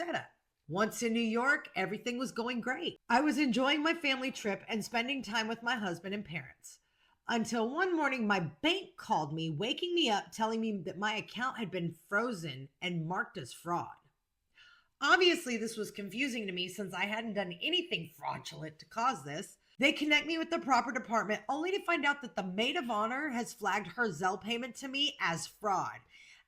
setup. Once in New York, everything was going great. I was enjoying my family trip and spending time with my husband and parents. Until one morning, my bank called me, waking me up, telling me that my account had been frozen and marked as fraud. Obviously, this was confusing to me since I hadn't done anything fraudulent to cause this. They connect me with the proper department only to find out that the maid of honor has flagged her Zelle payment to me as fraud.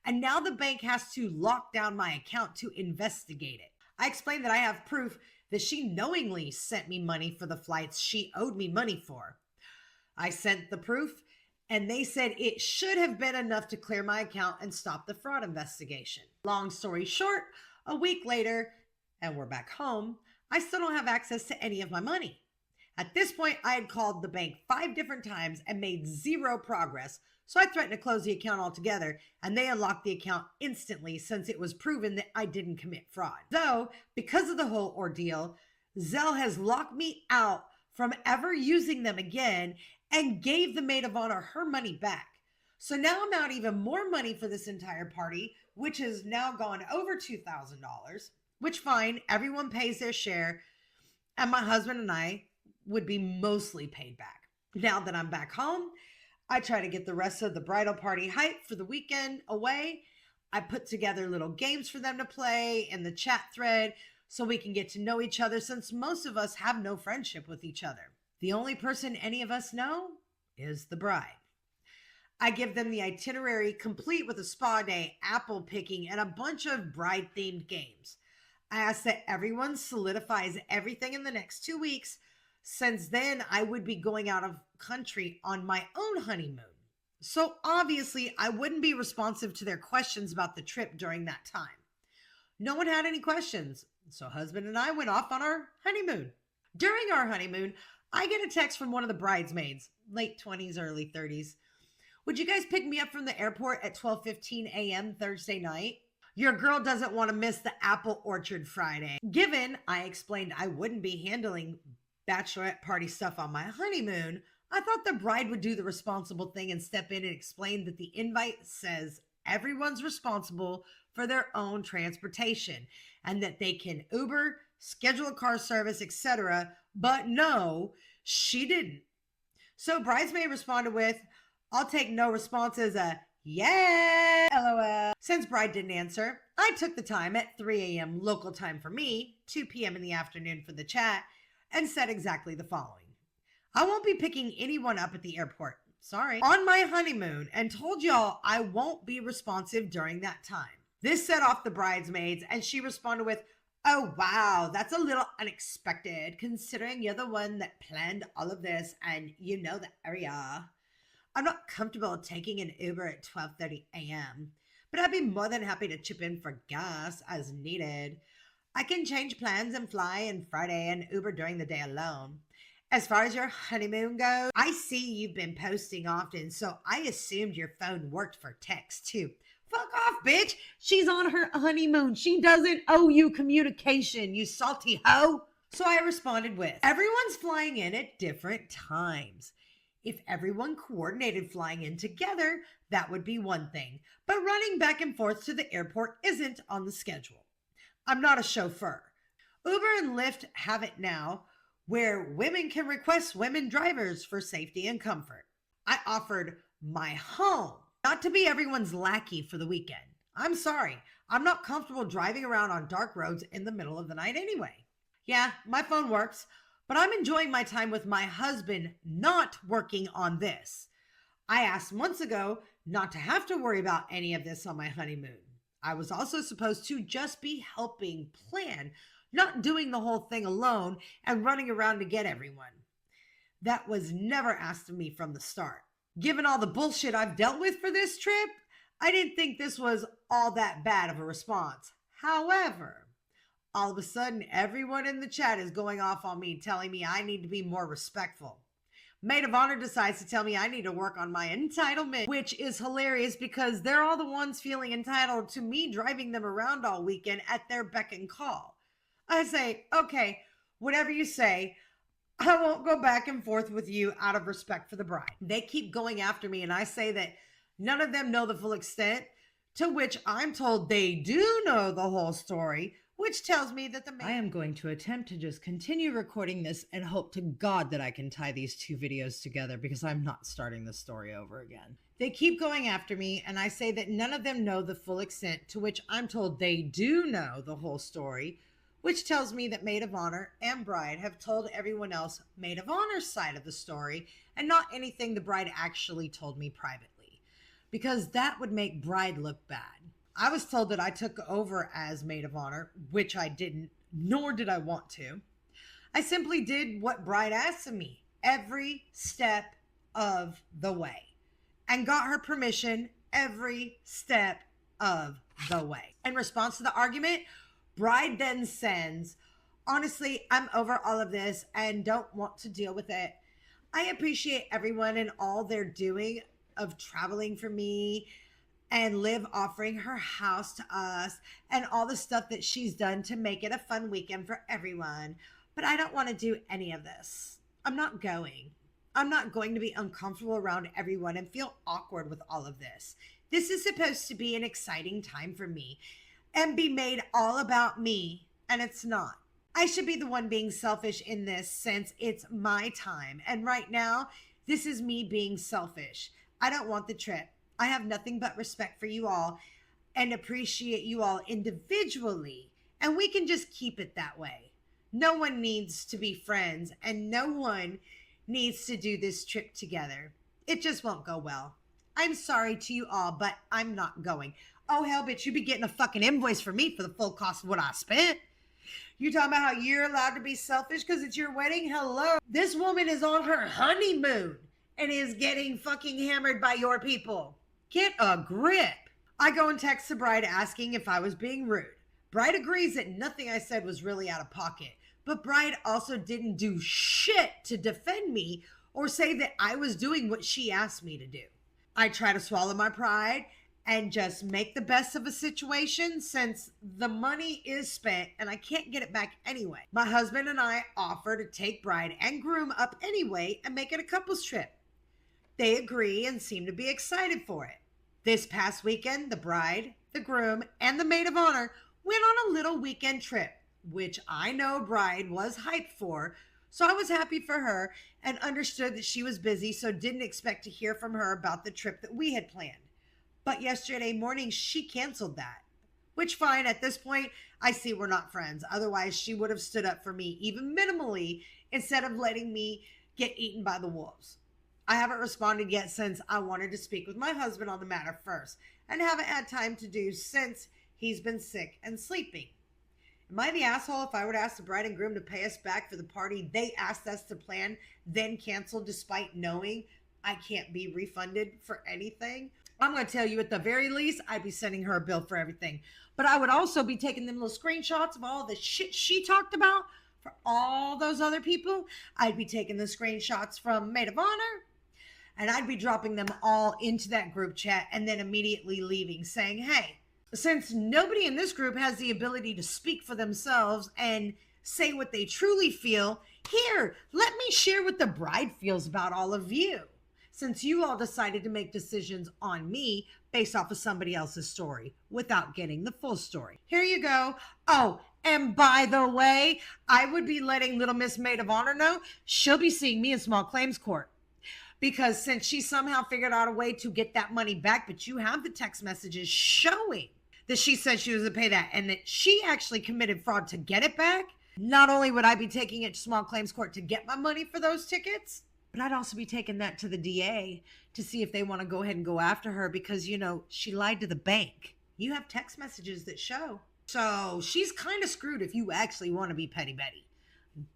And now the bank has to lock down my account to investigate it. I explained that I have proof that she knowingly sent me money for the flights she owed me money for. I sent the proof, and they said it should have been enough to clear my account and stop the fraud investigation. Long story short, a week later, and we're back home, I still don't have access to any of my money. At this point, I had called the bank 5 different times and made zero progress, so I threatened to close the account altogether, and they unlocked the account instantly since it was proven that I didn't commit fraud. Though, because of the whole ordeal, Zelle has locked me out from ever using them again and gave the maid of honor her money back. So now I'm out even more money for this entire party, which has now gone over $2,000, which fine, everyone pays their share, and my husband and I would be mostly paid back. Now that I'm back home, I try to get the rest of the bridal party hype for the weekend away. I put together little games for them to play in the chat thread so we can get to know each other since most of us have no friendship with each other. The only person any of us know is the bride. I give them the itinerary complete with a spa day, apple picking, and a bunch of bride-themed games. I ask that everyone solidifies everything in the next 2 weeks, since then I would be going out of country on my own honeymoon. So obviously I wouldn't be responsive to their questions about the trip during that time. No one had any questions, so husband and I went off on our honeymoon. During our honeymoon, I get a text from one of the bridesmaids, late 20s, early 30s. Would you guys pick me up from the airport at 12:15 a.m. Thursday night? Your girl doesn't want to miss the apple orchard Friday. Given I explained I wouldn't be handling bachelorette party stuff on my honeymoon, I thought the bride would do the responsible thing and step in and explain that the invite says everyone's responsible for their own transportation and that they can Uber, schedule a car service, etc. But no, she didn't. So bridesmaid responded with, I'll take no response as a yeah, LOL. Since bride didn't answer, I took the time at 3 a.m. local time for me, 2 p.m. in the afternoon for the chat, and said exactly the following. I won't be picking anyone up at the airport. Sorry. On my honeymoon, and told y'all I won't be responsive during that time. This set off the bridesmaids, and she responded with, oh wow, that's a little unexpected considering you're the one that planned all of this and you know the area. I'm not comfortable taking an Uber at 12:30 a.m., but I'd be more than happy to chip in for gas as needed. I can change plans and fly on Friday and Uber during the day alone. As far as your honeymoon goes, I see you've been posting often, so I assumed your phone worked for text too. Fuck off, bitch. She's on her honeymoon. She doesn't owe you communication, you salty hoe. So I responded with, everyone's flying in at different times. If everyone coordinated flying in together, that would be one thing. But running back and forth to the airport isn't on the schedule. I'm not a chauffeur. Uber and Lyft have it now where women can request women drivers for safety and comfort. I offered my home, not to be everyone's lackey for the weekend. I'm sorry, I'm not comfortable driving around on dark roads in the middle of the night anyway. Yeah, my phone works, but I'm enjoying my time with my husband not working on this. I asked months ago not to have to worry about any of this on my honeymoon. I was also supposed to just be helping plan, not doing the whole thing alone and running around to get everyone. That was never asked of me from the start. Given all the bullshit I've dealt with for this trip, I didn't think this was all that bad of a response. However, all of a sudden, everyone in the chat is going off on me, telling me I need to be more respectful. Maid of Honor decides to tell me I need to work on my entitlement, which is hilarious because they're all the ones feeling entitled to me driving them around all weekend at their beck and call. I say, okay, whatever you say, I won't go back and forth with you out of respect for the bride. They keep going after me, and I say that none of them know the full extent, to which I'm told they do know the whole story, which tells me that I am going to attempt to just continue recording this and hope to God that I can tie these two videos together, because I'm not starting the story over again. They keep going after me, and I say that none of them know the full extent, to which I'm told they do know the whole story, which tells me that Maid of Honor and Bride have told everyone else Maid of Honor's side of the story and not anything the bride actually told me privately, because that would make Bride look bad. I was told that I took over as Maid of Honor, which I didn't, nor did I want to. I simply did what Bride asked of me every step of the way and got her permission every step of the way. In response to the argument, Bride then sends, "Honestly, I'm over all of this and don't want to deal with it. I appreciate everyone and all they're doing of traveling for me and Liv offering her house to us and all the stuff that she's done to make it a fun weekend for everyone. But I don't want to do any of this. I'm not going. I'm not going to be uncomfortable around everyone and feel awkward with all of this. This is supposed to be an exciting time for me and be made all about me, and it's not. I should be the one being selfish in this since it's my time. And right now, this is me being selfish. I don't want the trip. I have nothing but respect for you all and appreciate you all individually. And we can just keep it that way. No one needs to be friends and no one needs to do this trip together. It just won't go well. I'm sorry to you all, but I'm not going. Oh, hell, bitch, you be getting a fucking invoice for me for the full cost of what I spent. You talking about how you're allowed to be selfish because it's your wedding? Hello. This woman is on her honeymoon and is getting fucking hammered by your people. Get a grip. I go and text the bride asking if I was being rude. Bride agrees that nothing I said was really out of pocket, but Bride also didn't do shit to defend me or say that I was doing what she asked me to do. I try to swallow my pride and just make the best of a situation since the money is spent and I can't get it back anyway. My husband and I offer to take bride and groom up anyway and make it a couples trip. They agree and seem to be excited for it. This past weekend, the bride, the groom, and the maid of honor went on a little weekend trip, which I know Bride was hyped for, so I was happy for her and understood that she was busy, so didn't expect to hear from her about the trip that we had planned. But yesterday morning, she canceled that, which fine. At this point, I see we're not friends. Otherwise, she would have stood up for me even minimally instead of letting me get eaten by the wolves. I haven't responded yet since I wanted to speak with my husband on the matter first and haven't had time to do since he's been sick and sleeping. Am I the asshole if I were to ask the bride and groom to pay us back for the party they asked us to plan, then cancel despite knowing I can't be refunded for anything? I'm going to tell you, at the very least, I'd be sending her a bill for everything. But I would also be taking them little screenshots of all the shit she talked about for all those other people. I'd be taking the screenshots from Maid of Honor, and I'd be dropping them all into that group chat and then immediately leaving saying, hey, since nobody in this group has the ability to speak for themselves and say what they truly feel, here, let me share what the bride feels about all of you, since you all decided to make decisions on me based off of somebody else's story without getting the full story. Here you go. Oh, and by the way, I would be letting Little Miss Maid of Honor know she'll be seeing me in small claims court. Because since she somehow figured out a way to get that money back, but you have the text messages showing that she said she was going to pay that and that she actually committed fraud to get it back, not only would I be taking it to small claims court to get my money for those tickets, but I'd also be taking that to the DA to see if they want to go ahead and go after her because, you know, she lied to the bank. You have text messages that show. So she's kind of screwed if you actually want to be Petty Betty.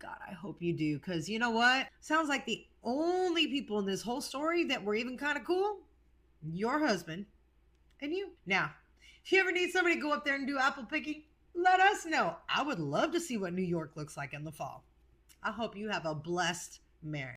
God, I hope you do, because you know what? Sounds like the only people in this whole story that were even kind of cool, your husband and you. Now, if you ever need somebody to go up there and do apple picking, let us know. I would love to see what New York looks like in the fall. I hope you have a blessed marriage.